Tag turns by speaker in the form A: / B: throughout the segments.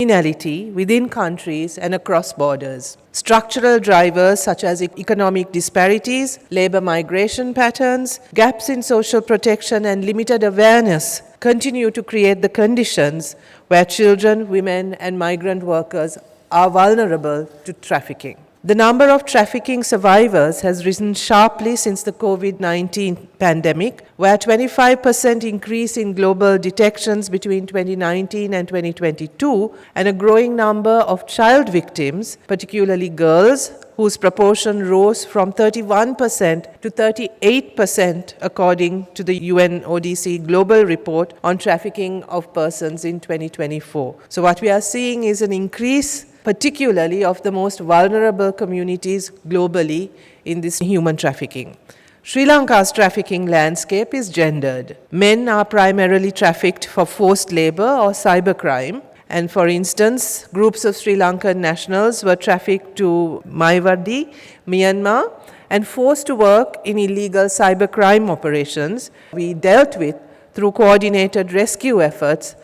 A: criminality within countries and across borders. Structural drivers such as economic disparities, labor migration patterns, gaps in social protection and limited awareness continue to create the conditions where children, women and migrant workers are vulnerable to trafficking. The number of trafficking survivors has risen sharply since the COVID-19 pandemic, where 25% increase in global detections between 2019 and 2022, and a growing number of child victims, particularly girls, whose proportion rose from 31% to 38% according to the UNODC Global Report on Trafficking of Persons in 2024. So what we are seeing is an increase particularly of the most vulnerable communities globally in this human trafficking. Sri Lanka's trafficking landscape is gendered. Men are primarily trafficked for forced labor or cybercrime. And for instance, groups of Sri Lankan nationals were trafficked to Maiwardi, Myanmar, and forced to work in illegal cybercrime operations we dealt with through coordinated rescue efforts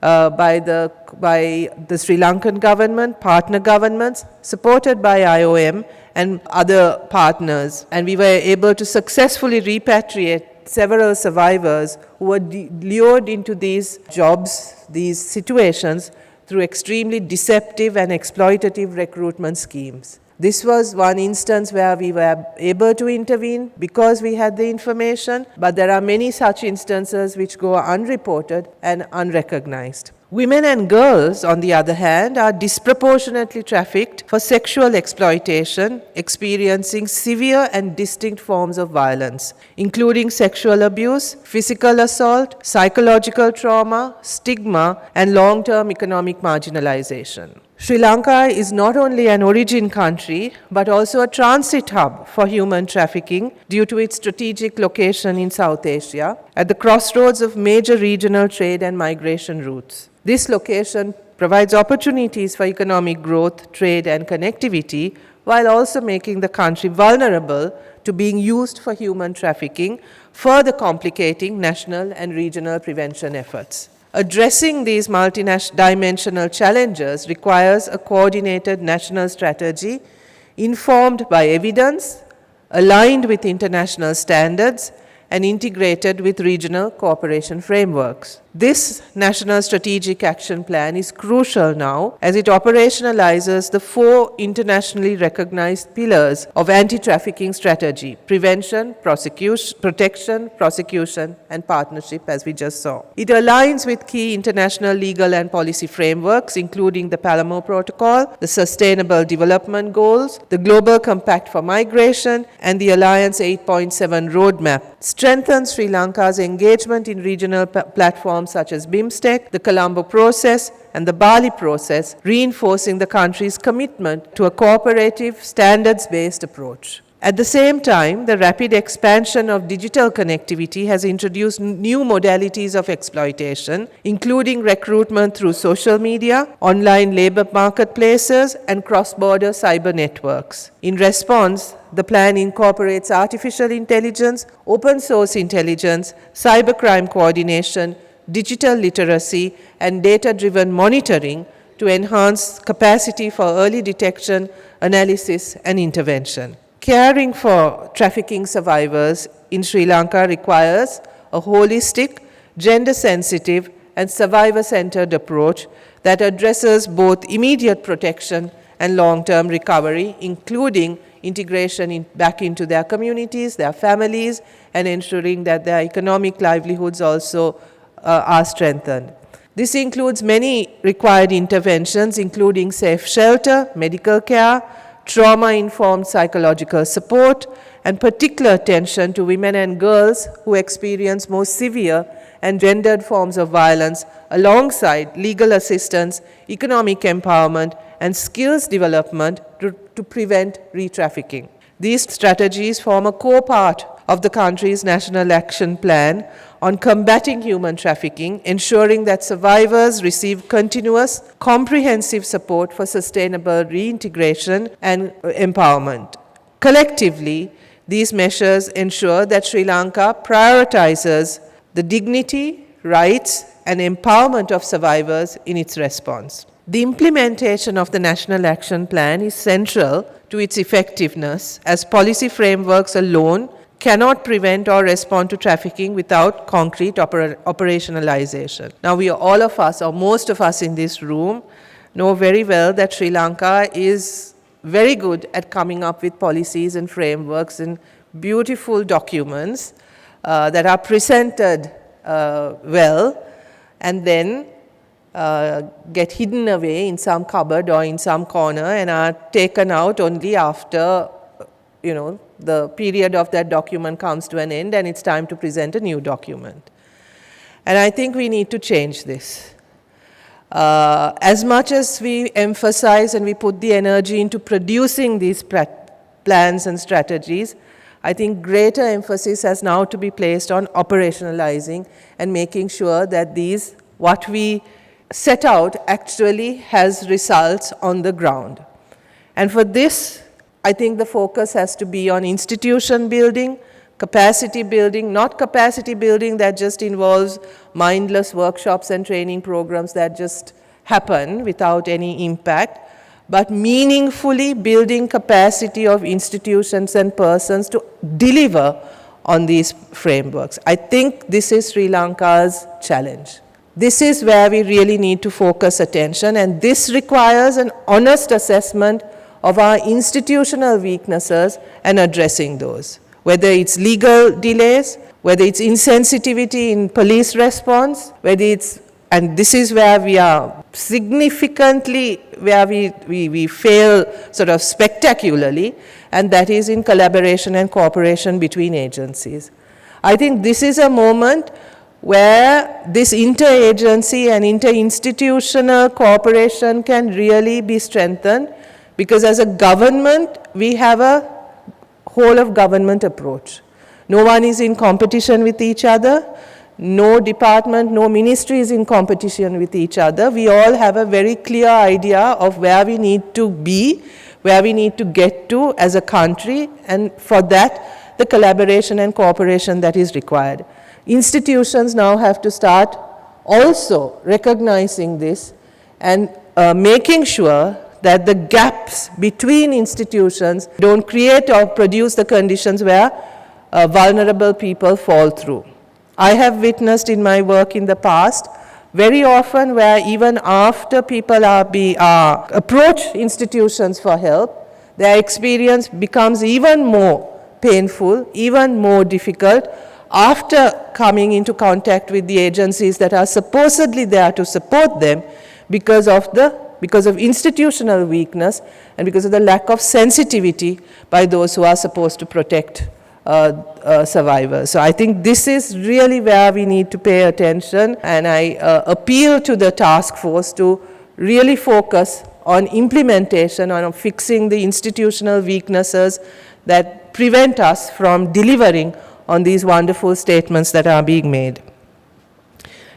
A: by the Sri Lankan government, partner governments, supported by IOM and other partners. And we were able to successfully repatriate several survivors who were lured into these jobs, these situations, through extremely deceptive and exploitative recruitment schemes. This was one instance where we were able to intervene because we had the information, but there are many such instances which go unreported and unrecognized. Women and girls, on the other hand, are disproportionately trafficked for sexual exploitation, experiencing severe and distinct forms of violence, including sexual abuse, physical assault, psychological trauma, stigma, and long-term economic marginalization. Sri Lanka is not only an origin country, but also a transit hub for human trafficking due to its strategic location in South Asia, at the crossroads of major regional trade and migration routes. This location provides opportunities for economic growth, trade, and connectivity, while also making the country vulnerable to being used for human trafficking, further complicating national and regional prevention efforts. Addressing these multidimensional challenges requires a coordinated national strategy informed by evidence, aligned with international standards, and integrated with regional cooperation frameworks. This National Strategic Action Plan is crucial now as it operationalizes the 4 internationally recognized pillars of anti-trafficking strategy: prevention, protection, prosecution, and partnership, as we just saw. It aligns with key international legal and policy frameworks, including the Palermo Protocol, the Sustainable Development Goals, the Global Compact for Migration, and the Alliance 8.7 Roadmap. Strengthens Sri Lanka's engagement in regional platforms such as BIMSTEC, the Colombo Process, and the Bali Process, reinforcing the country's commitment to a cooperative, standards-based approach. At the same time, the rapid expansion of digital connectivity has introduced new modalities of exploitation, including recruitment through social media, online labor marketplaces, and cross-border cyber networks. In response, the plan incorporates artificial intelligence, open source intelligence, cybercrime coordination, digital literacy, and data-driven monitoring to enhance capacity for early detection, analysis, and intervention. Caring for trafficking survivors in Sri Lanka requires a holistic, gender-sensitive, and survivor-centered approach that addresses both immediate protection and long-term recovery, including integration back into their communities, their families, and ensuring that their economic livelihoods also are strengthened. This includes many required interventions, including safe shelter, medical care, trauma-informed psychological support, and particular attention to women and girls who experience more severe and gendered forms of violence, alongside legal assistance, economic empowerment, and skills development to prevent re-trafficking. These strategies form a core part of the country's National Action Plan on combating human trafficking, ensuring that survivors receive continuous, comprehensive support for sustainable reintegration and empowerment. Collectively, these measures ensure that Sri Lanka prioritizes the dignity, rights, and empowerment of survivors in its response. The implementation of the National Action Plan is central to its effectiveness, as policy frameworks alone cannot prevent or respond to trafficking without concrete operationalization. Now, all of us, or most of us in this room, know very well that Sri Lanka is very good at coming up with policies and frameworks and beautiful documents that are presented well and then get hidden away in some cupboard or in some corner and are taken out only after, the period of that document comes to an end and it's time to present a new document. And I think we need to change this. As much as we emphasize and we put the energy into producing these plans and strategies, I think greater emphasis has now to be placed on operationalizing and making sure that what we set out actually has results on the ground. And for this, I think the focus has to be on institution building, capacity building, not capacity building that just involves mindless workshops and training programs that just happen without any impact, but meaningfully building capacity of institutions and persons to deliver on these frameworks. I think this is Sri Lanka's challenge. This is where we really need to focus attention, and this requires an honest assessment of our institutional weaknesses and addressing those. Whether it's legal delays, whether it's insensitivity in police response, and this is where we are significantly, where we fail sort of spectacularly, and that is in collaboration and cooperation between agencies. I think this is a moment where this interagency and interinstitutional cooperation can really be strengthened, because as a government, we have a whole of government approach. No one is in competition with each other. No department, no ministry is in competition with each other. We all have a very clear idea of where we need to be, where we need to get to as a country, and for that, the collaboration and cooperation that is required. Institutions now have to start also recognizing this and making sure that the gaps between institutions don't create or produce the conditions where vulnerable people fall through. I have witnessed in my work in the past very often where even after people approach institutions for help, their experience becomes even more painful, even more difficult after coming into contact with the agencies that are supposedly there to support them because of institutional weakness and because of the lack of sensitivity by those who are supposed to protect survivors. So I think this is really where we need to pay attention, and I appeal to the task force to really focus on implementation, on fixing the institutional weaknesses that prevent us from delivering on these wonderful statements that are being made.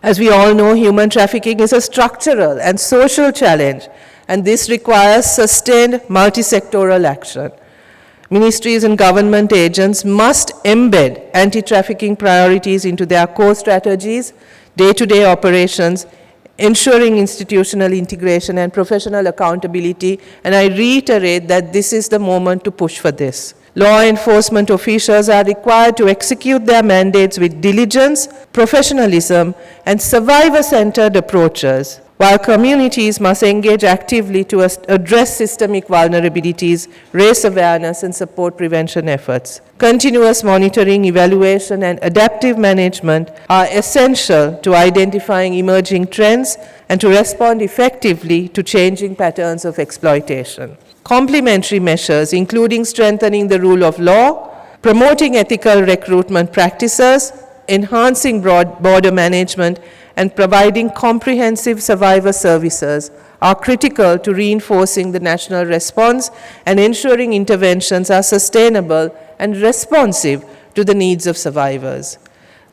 A: As we all know, human trafficking is a structural and social challenge, and this requires sustained multi-sectoral action. Ministries and government agents must embed anti-trafficking priorities into their core strategies, day-to-day operations, ensuring institutional integration and professional accountability, and I reiterate that this is the moment to push for this. Law enforcement officials are required to execute their mandates with diligence, professionalism, and survivor-centered approaches, while communities must engage actively to address systemic vulnerabilities, raise awareness, and support prevention efforts. Continuous monitoring, evaluation, and adaptive management are essential to identifying emerging trends and to respond effectively to changing patterns of exploitation. Complementary measures, including strengthening the rule of law, promoting ethical recruitment practices, enhancing border management, and providing comprehensive survivor services are critical to reinforcing the national response and ensuring interventions are sustainable and responsive to the needs of survivors.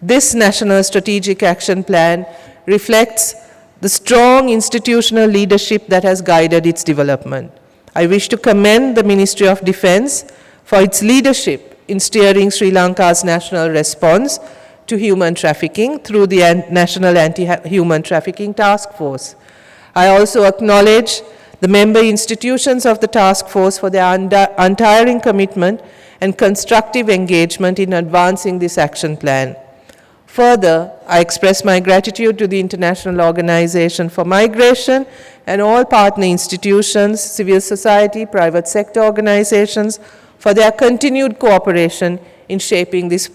A: This National Strategic Action Plan reflects the strong institutional leadership that has guided its development. I wish to commend the Ministry of Defence for its leadership in steering Sri Lanka's national response to human trafficking through the National Anti-Human Trafficking Task Force. I also acknowledge the member institutions of the task force for their untiring commitment and constructive engagement in advancing this action plan. Further, I express my gratitude to the International Organization for Migration and all partner institutions, civil society, private sector organizations for their continued cooperation in shaping this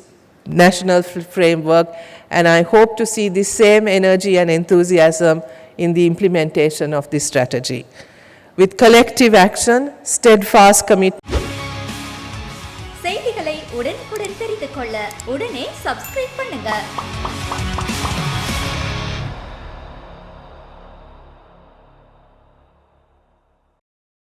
A: national framework, and I hope to see the same energy and enthusiasm in the implementation of this strategy. With collective action, steadfast commitment.
B: செய்திகளை உடனுக்குடன் தெரிந்து கொள்ள உடனே subscribe பண்ணுங்க.